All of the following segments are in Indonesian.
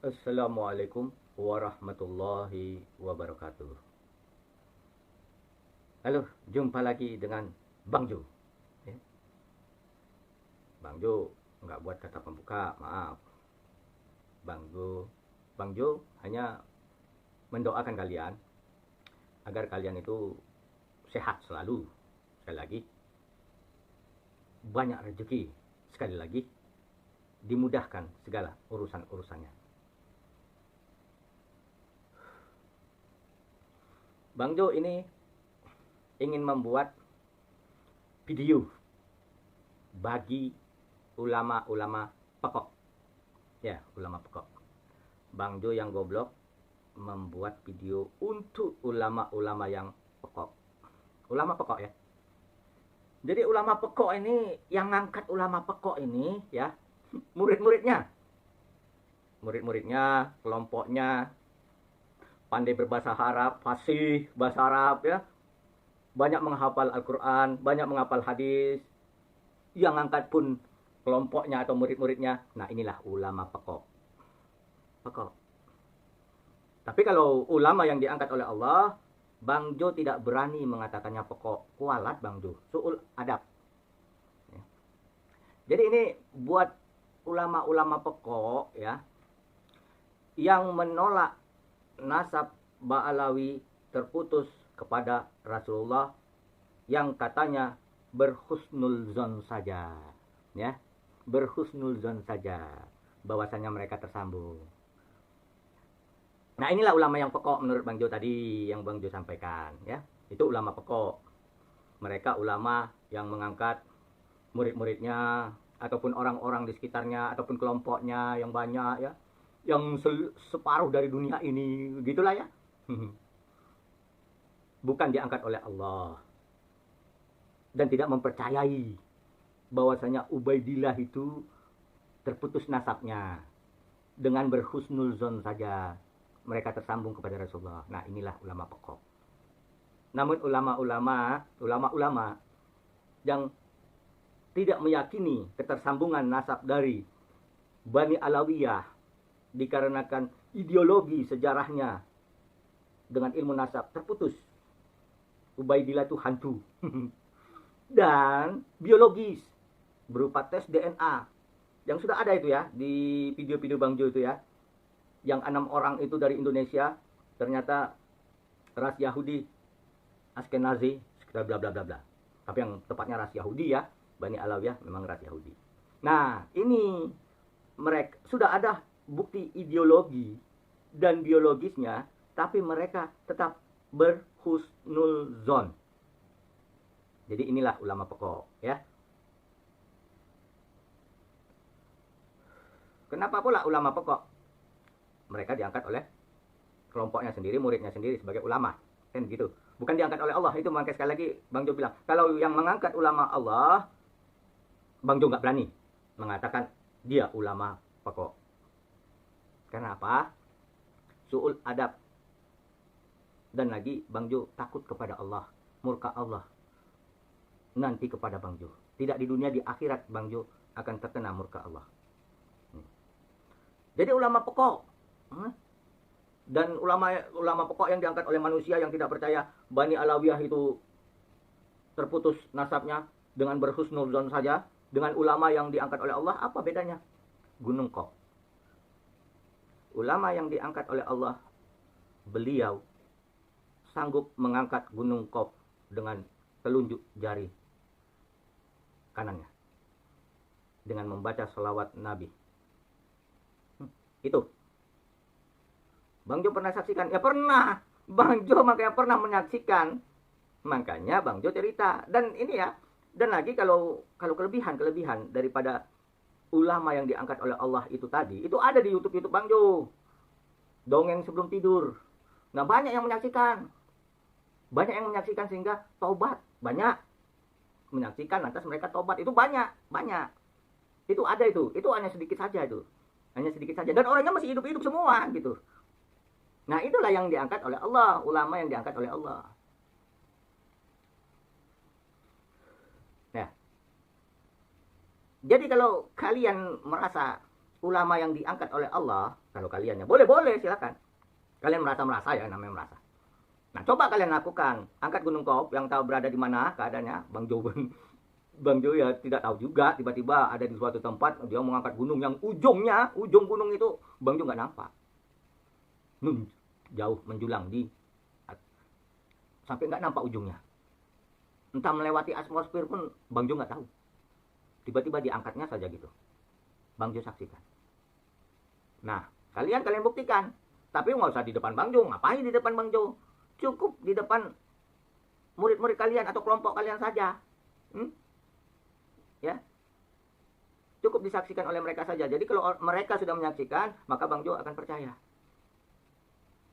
Assalamualaikum warahmatullahi wabarakatuh. Halo, jumpa lagi dengan Bang Jo. Ya, Bang Jo nggak buat kata pembuka, maaf. Bang Jo, Bang Jo hanya mendoakan kalian agar kalian itu sehat selalu. Sekali lagi, banyak rezeki. Sekali lagi, dimudahkan segala urusan-urusannya. Bang Jo ini ingin membuat video bagi ulama-ulama pekok. Ya, ulama pekok. Bang Jo yang goblok membuat video untuk ulama-ulama yang pekok. Ulama pekok ya. Jadi ulama pekok ini, yang ngangkat ulama pekok ini ya, murid-muridnya. Murid-muridnya, kelompoknya, pandai berbahasa Arab, fasih bahasa Arab ya. Banyak menghafal Al-Quran, banyak menghafal hadis. Yang ngangkat pun kelompoknya atau murid-muridnya. Nah, inilah ulama pekok. Pekok. Tapi kalau ulama yang diangkat oleh Allah, Bang Jo tidak berani mengatakannya pekok. Kualat Bang Jo. Su'ul adab. Ya. Jadi ini buat ulama-ulama pekok ya, yang menolak nasab Ba'alawi terputus kepada Rasulullah, yang katanya berhusnul zon saja ya, berhusnul zon saja bahwasanya mereka tersambung. Nah, inilah ulama yang pekok menurut Bang Jo tadi, yang Bang Jo sampaikan ya. Itu ulama pekok. Mereka ulama yang mengangkat murid-muridnya ataupun orang-orang di sekitarnya ataupun kelompoknya yang banyak ya, yang separuh dari dunia ini, gitulah ya. Bukan diangkat oleh Allah, dan tidak mempercayai bahwasanya Ubaidillah itu terputus nasabnya. Dengan berhusnul zon saja mereka tersambung kepada Rasulullah. Nah, inilah ulama pekok. Namun ulama-ulama yang tidak meyakini ketersambungan nasab dari Bani Alawiyah dikarenakan ideologi sejarahnya dengan ilmu nasab terputus. Ubaidillah itu hantu. Dan biologis berupa tes DNA yang sudah ada itu ya di video-video Bang Jo itu ya, yang 6 orang itu dari Indonesia ternyata ras Yahudi Askenazi sekitar bla bla bla bla, tapi yang tepatnya ras Yahudi ya, Bani Alawiyah memang ras Yahudi. Nah, ini mereka sudah ada bukti ideologi dan biologisnya, tapi mereka tetap berhusnul zon. Jadi inilah ulama pekok ya. Kenapa pula ulama pekok? Mereka diangkat oleh kelompoknya sendiri, muridnya sendiri sebagai ulama, kan gitu. Bukan diangkat oleh Allah. Itu makanya sekali lagi Bang Jo bilang, kalau yang mengangkat ulama Allah, Bang Jo nggak berani mengatakan dia ulama pekok. Karena apa? Su'ul adab. Dan lagi Bang Jo takut kepada Allah, murka Allah nanti kepada Bang Jo. Tidak di dunia, di akhirat Bang Jo akan terkena murka Allah. Jadi ulama pekok. Dan ulama pekok yang diangkat oleh manusia yang tidak percaya Bani Alawiyah itu terputus nasabnya dengan berhusnul zon saja, dengan ulama yang diangkat oleh Allah, apa bedanya? Gunung Kop. Ulama yang diangkat oleh Allah, beliau sanggup mengangkat gunung Kop dengan telunjuk jari kanannya dengan membaca selawat Nabi. Itu Bang Jo pernah saksikan? Ya pernah. Bang Jo makanya pernah menyaksikan. Makanya Bang Jo cerita. Dan ini ya, dan lagi kalau kelebihan daripada ulama yang diangkat oleh Allah itu tadi, itu ada di YouTube Bang Jo. Dongeng sebelum tidur. Nah, banyak yang menyaksikan. Banyak yang menyaksikan sehingga taubat. Banyak menyaksikan lantas mereka taubat. Itu banyak. Itu ada itu. Itu hanya sedikit saja itu. Hanya sedikit saja. Dan orangnya masih hidup-hidup semua gitu. Nah, itulah yang diangkat oleh Allah, ulama yang diangkat oleh Allah. Nah, jadi kalau kalian merasa ulama yang diangkat oleh Allah, kalau kalian ya boleh silakan. Kalian merasa ya, namanya merasa. Nah, coba kalian lakukan. Angkat Gunung Kop yang tahu berada di mana keadaannya. Bang Jo ya tidak tahu juga. Tiba-tiba ada di suatu tempat dia mengangkat gunung yang ujung gunung itu Bang Jo nggak nampak. Jauh menjulang sampai nggak nampak ujungnya. Entah melewati atmosfer pun Bang Jo nggak tahu. Tiba-tiba diangkatnya saja gitu. Bang Jo saksikan. Nah, kalian buktikan. Tapi nggak usah di depan Bang Jo. Ngapain di depan Bang Jo? Cukup di depan murid-murid kalian atau kelompok kalian saja. Ya, cukup disaksikan oleh mereka saja. Jadi kalau mereka sudah menyaksikan, maka Bang Jo akan percaya.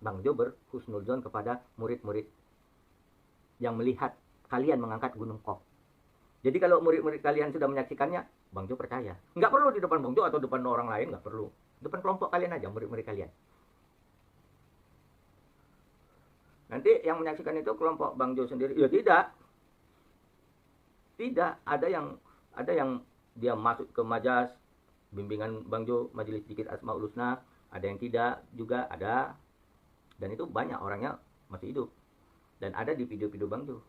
Bang Jo berhusnuzon kepada murid-murid yang melihat kalian mengangkat Gunung Kop. Jadi kalau murid-murid kalian sudah menyaksikannya, Bang Jo percaya. Nggak perlu di depan Bang Jo atau depan orang lain, nggak perlu. Depan kelompok kalian aja, murid-murid kalian. Nanti yang menyaksikan itu kelompok Bang Jo sendiri. Ya tidak. Tidak, ada yang dia masuk ke majas bimbingan Bang Jo, Majelis Zikir Asmaul Husna, ada yang tidak juga ada. Dan itu banyak orangnya masih hidup. Dan ada di video-video Bang Jo.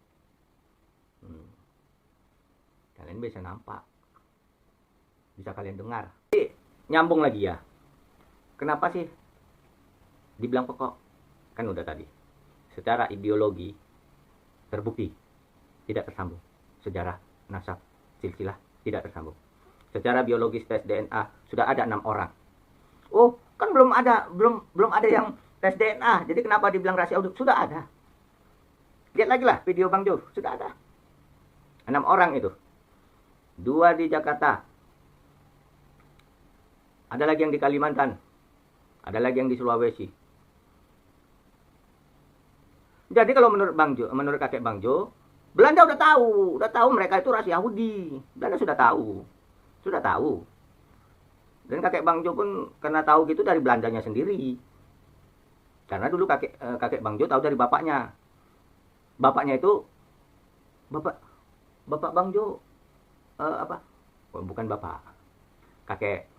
Kalian bisa nampak. Bisa kalian dengar. Jadi, nyambung lagi ya. Kenapa sih dibilang pokok? Kan udah tadi. Secara ideologi terbukti tidak tersambung. Sejarah, nasab, silsilah tidak tersambung. Secara biologis tes DNA sudah ada 6 orang. Oh, kan belum ada yang tes DNA. Jadi kenapa dibilang rahasia uduk? Sudah ada. Lihat lagi lah video Bang Jo, sudah ada. 6 orang itu. 2 di Jakarta. Ada lagi yang di Kalimantan. Ada lagi yang di Sulawesi. Jadi kalau menurut kakek Bang Jo, Belanda udah tahu mereka itu ras Yahudi. Belanda sudah tahu. Dan kakek Bang Jo pun karena tahu gitu dari Belandanya sendiri. Karena dulu kakek Bang Jo tahu dari bapaknya. Bapaknya itu bapak Bang Jo apa? Oh, bukan bapak. Kakek.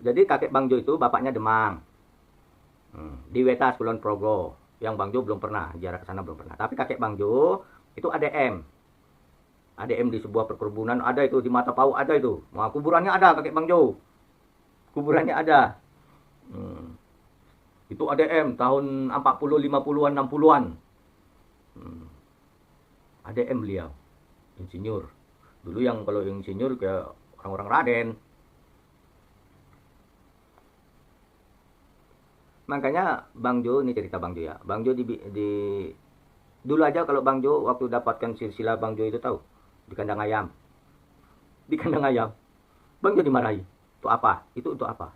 Jadi kakek Bang Jo itu bapaknya Demang. Di Wetas Kulon Progo, yang Bang Jo belum pernah, jarak ke sana belum pernah. Tapi kakek Bang Jo itu ADM di sebuah perkebunan ada itu, di Mata Pau ada itu. Nah, kuburannya ada kakek Bang Jo. Kuburannya ada. Itu ADM tahun 40, 50-an, 60-an. ADM beliau. Insinyur. Dulu yang kalau insinyur kayak orang-orang Raden. Makanya Bang Jo, ini cerita Bang Jo ya. Bang Jo dulu aja kalau Bang Jo waktu dapatkan silsilah Bang Jo itu tahu di kandang ayam. Di kandang ayam. Bang Jo dimarahi. Itu apa? Itu untuk apa?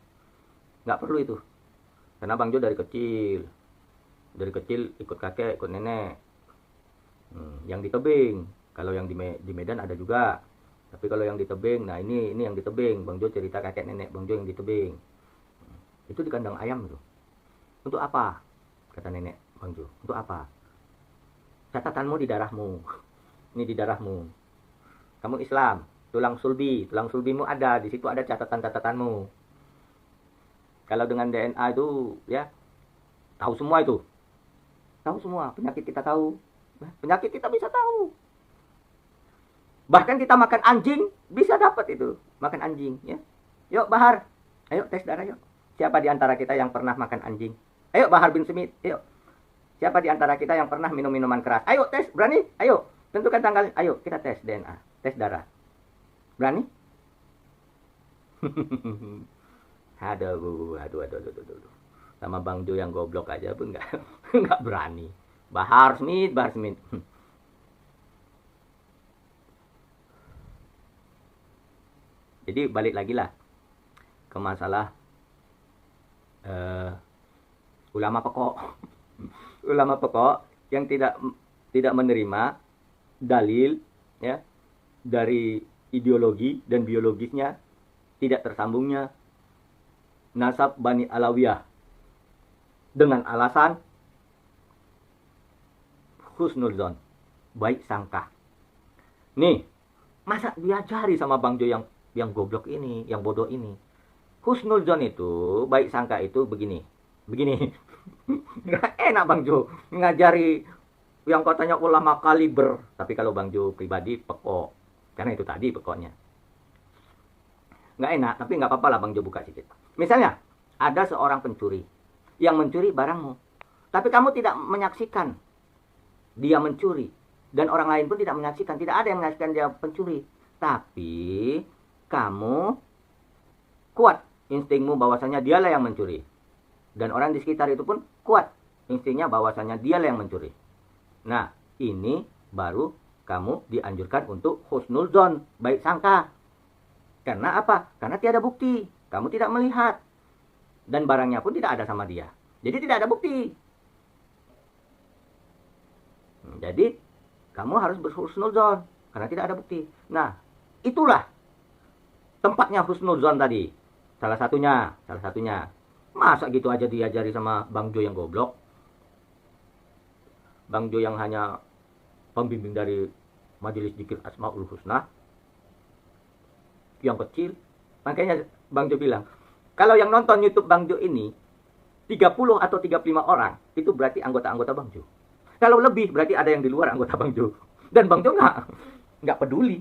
Nggak perlu itu. Karena Bang Jo dari kecil ikut kakek, ikut nenek. Yang di tebing. Kalau yang di Medan ada juga. Tapi kalau yang di tebing, nah ini yang di tebing. Bang Jo cerita kakek nenek Bang Jo yang di tebing. Itu di kandang ayam itu. Untuk apa? Kata nenek Bang Jo. Untuk apa? Catatanmu di darahmu. Ini di darahmu. Kamu Islam. Tulang sulbimu ada. Di situ ada catatan-catatanmu. Kalau dengan DNA itu, ya, tahu semua itu. Tahu semua. Penyakit kita tahu. Penyakit kita bisa tahu. Bahkan kita makan anjing, bisa dapat itu. Makan anjing, ya. Yuk, Bahar. Ayo, tes darah, yuk. Siapa di antara kita yang pernah makan anjing? Ayo, Bahar bin Smith, ayo. Siapa di antara kita yang pernah minum minuman keras? Ayo, tes, berani? Ayo, tentukan tanggal. Ayo, kita tes DNA, tes darah. Berani? Aduh. Sama Bang Jo yang goblok aja pun nggak berani. Bahar Smith. Jadi balik lagi lah ke masalah ulama pokok yang tidak menerima dalil ya dari ideologi dan biologisnya tidak tersambungnya nasab Bani Alawiyah dengan alasan husnuzon, baik sangka. Nih, Masa diajari sama Bang Jo yang goblok ini, yang bodoh ini. Husnuzon itu, baik sangka itu begini. Begini. Nggak enak Bang Jo ngajari yang katanya ulama kaliber. Tapi kalau Bang Jo pribadi pekok. Karena itu tadi pokoknya. Nggak enak, tapi nggak apa-apa lah Bang Jo buka sedikit. Misalnya, ada seorang pencuri yang mencuri barangmu. Tapi kamu tidak menyaksikan dia mencuri. Dan orang lain pun tidak menyaksikan. Tidak ada yang menyaksikan dia pencuri. Tapi kamu kuat instingmu bahwasanya dialah yang mencuri. Dan orang di sekitar itu pun kuat instingnya bahwasanya dialah yang mencuri. Nah, ini baru kamu dianjurkan untuk husnuzon, baik sangka. Karena apa? Karena tiada bukti. Kamu tidak melihat. Dan barangnya pun tidak ada sama dia. Jadi tidak ada bukti. Jadi kamu harus berhusnuzon karena tidak ada bukti. Nah, itulah tempatnya husnuzon tadi. Salah satunya. Masa gitu aja diajari sama Bang Jo yang goblok? Bang Jo yang hanya pembimbing dari Majelis Dzikir Asmaul Husna. Yang kecil. Makanya Bang Jo bilang, kalau yang nonton YouTube Bang Jo ini 30 atau 35 orang, itu berarti anggota-anggota Bang Jo. Kalau lebih berarti ada yang di luar anggota Bang Jo. Dan Bang Jo nggak peduli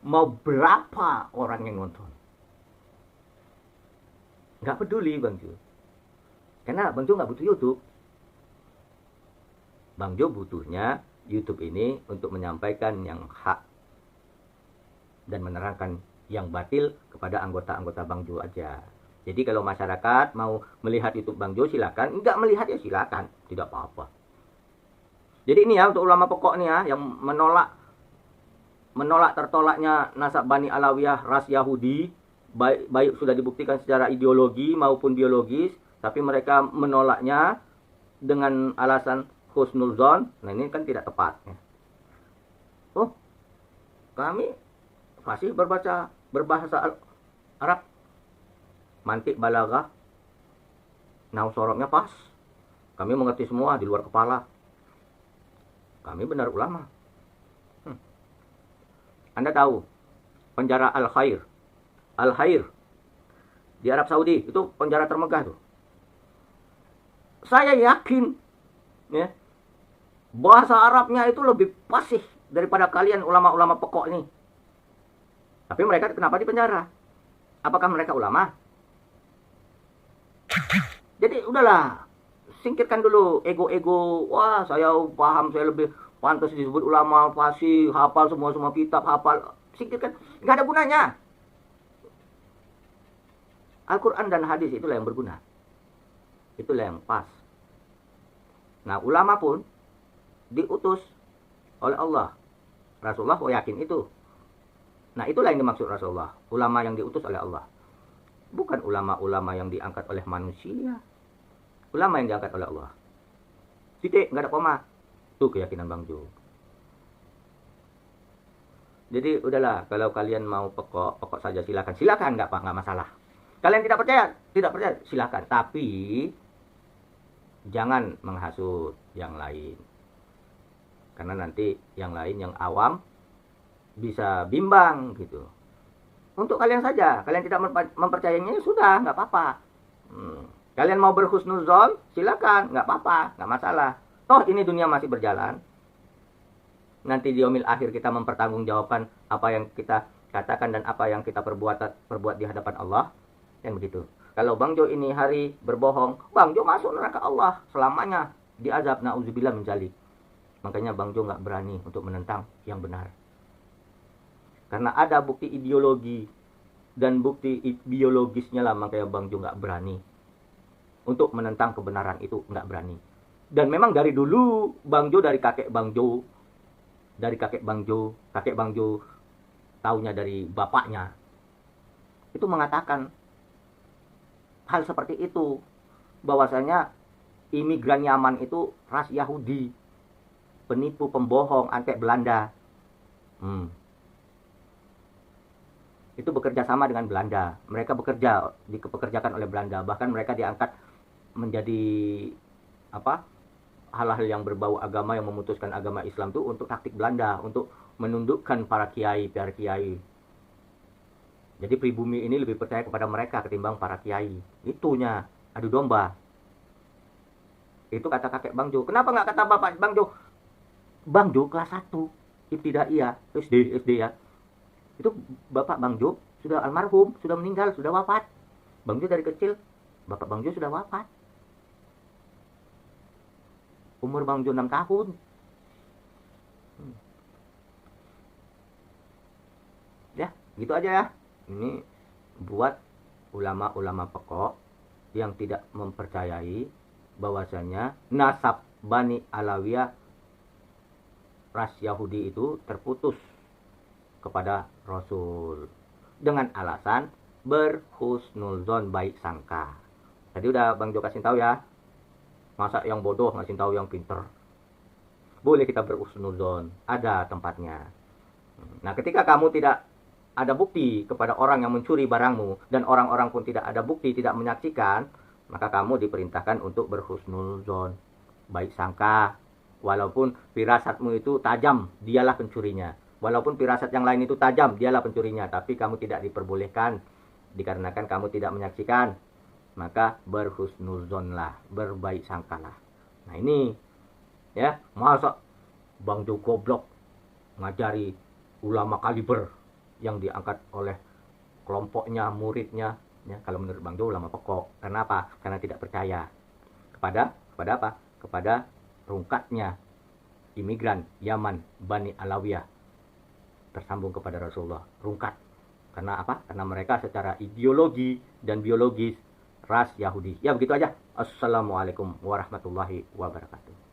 mau berapa orang yang nonton. Nggak peduli Bang Jo. Karena Bang Jo nggak butuh YouTube. Bang Jo butuhnya YouTube ini untuk menyampaikan yang hak dan menerangkan yang batil kepada anggota-anggota Bang Jo aja. Jadi kalau masyarakat mau melihat YouTube Bang Jo silakan, enggak melihat ya silakan, tidak apa-apa. Jadi ini ya untuk ulama pokok nih ya yang menolak tertolaknya nasab Bani Alawiyah ras Yahudi, baik sudah dibuktikan secara ideologi maupun biologis, tapi mereka menolaknya dengan alasan husnuzon. Nah ini kan tidak tepat. Oh, kami masih berbahasa Arab, mantik balaghah, nahwu sorobnya pas, kami mengerti semua di luar kepala. Kami benar ulama. Anda tahu penjara Al-Khair di Arab Saudi itu penjara termegah tuh. Saya yakin ya, bahasa Arabnya itu lebih fasih daripada kalian ulama-ulama pokok ini. Tapi mereka kenapa di penjara? Apakah mereka ulama? Jadi udahlah, singkirkan dulu ego-ego. Wah, saya paham, saya lebih pantas disebut ulama, fasih, hafal semua kitab, hafal. Singkirkan, nggak ada gunanya. Al-Quran dan hadis itulah yang berguna. Itulah yang pas. Nah, ulama pun diutus oleh Allah. Rasulullah yakin itu. Nah, itulah yang dimaksud Rasulullah. Ulama yang diutus oleh Allah. Bukan ulama-ulama yang diangkat oleh manusia. Ulama yang diangkat oleh Allah. Titik, nggak ada koma. Itu keyakinan Bang Jo. Jadi udahlah, kalau kalian mau pokok saja silakan. Silakan, nggak masalah. Kalian tidak percaya, silakan. Tapi jangan menghasut yang lain. Karena nanti yang lain yang awam bisa bimbang gitu. Untuk kalian saja, kalian tidak mempercayainya sudah, nggak apa-apa. Kalian mau berhusnuzon, silakan, nggak apa-apa, nggak masalah. Toh ini dunia masih berjalan. Nanti di yaumil akhir kita mempertanggungjawabkan apa yang kita katakan dan apa yang kita perbuat di hadapan Allah. Yang begitu. Kalau Bang Jo ini hari berbohong, Bang Jo masuk neraka Allah selamanya, diazab, na'udzubillah min dzalik. Makanya Bang Jo nggak berani untuk menentang yang benar. Karena ada bukti ideologi dan bukti biologisnya lah, makanya Bang Jo nggak berani untuk menentang kebenaran itu, nggak berani. Dan memang dari dulu Bang Jo, dari kakek Bang Jo, kakek Bang Jo taunya dari bapaknya, itu mengatakan hal seperti itu, bahwasanya imigran Yaman itu ras Yahudi, penipu, pembohong, antek Belanda. Itu bekerja sama dengan Belanda. Mereka dipekerjakan oleh Belanda. Bahkan mereka diangkat menjadi hal-hal yang berbau agama, yang memutuskan agama Islam itu untuk taktik Belanda, untuk menundukkan para kiai. Jadi pribumi ini lebih percaya kepada mereka ketimbang para kiai. Itunya adu domba. Itu kata kakek Bang Jo. Kenapa nggak kata bapak Bang Jo? Bang Jo kelas 1 Ibtidaiyah, SD ya. Itu bapak Bang Jo sudah almarhum, sudah meninggal, sudah wafat. Bang Jo dari kecil, bapak Bang Jo sudah wafat. Umur Bang Jo 6 tahun. Ya, gitu aja ya. Ini buat ulama-ulama pekok yang tidak mempercayai bahwasanya nasab Bani Alawiyah ras Yahudi itu terputus kepada Rasul dengan alasan berhusnuzon, baik sangka. Tadi udah Bang Jo kasih tahu ya. Masa yang bodoh ngasih tahu yang pinter? Boleh kita berhusnuzon, ada tempatnya. Nah, ketika kamu tidak ada bukti kepada orang yang mencuri barangmu dan orang-orang pun tidak ada bukti, tidak menyaksikan, maka kamu diperintahkan untuk berhusnuzon, baik sangka. Walaupun firasatmu itu tajam, dialah pencurinya. Walaupun firasat yang lain itu tajam, dialah pencurinya. Tapi kamu tidak diperbolehkan, dikarenakan kamu tidak menyaksikan. Maka berhusnuzonlah, berbaik sangkalah. Nah ini, ya, masa Bang Jo goblok ngajari ulama kaliber yang diangkat oleh kelompoknya, muridnya. Ya, kalau menurut Bang Jo ulama pokok. Karena apa? Karena tidak percaya kepada apa? Kepada rungkatnya imigran Yaman Bani Alawiyah tersambung kepada Rasulullah. Rungkat. Karena apa? Karena mereka secara ideologi dan biologis ras Yahudi. Ya begitu aja. Assalamualaikum warahmatullahi wabarakatuh.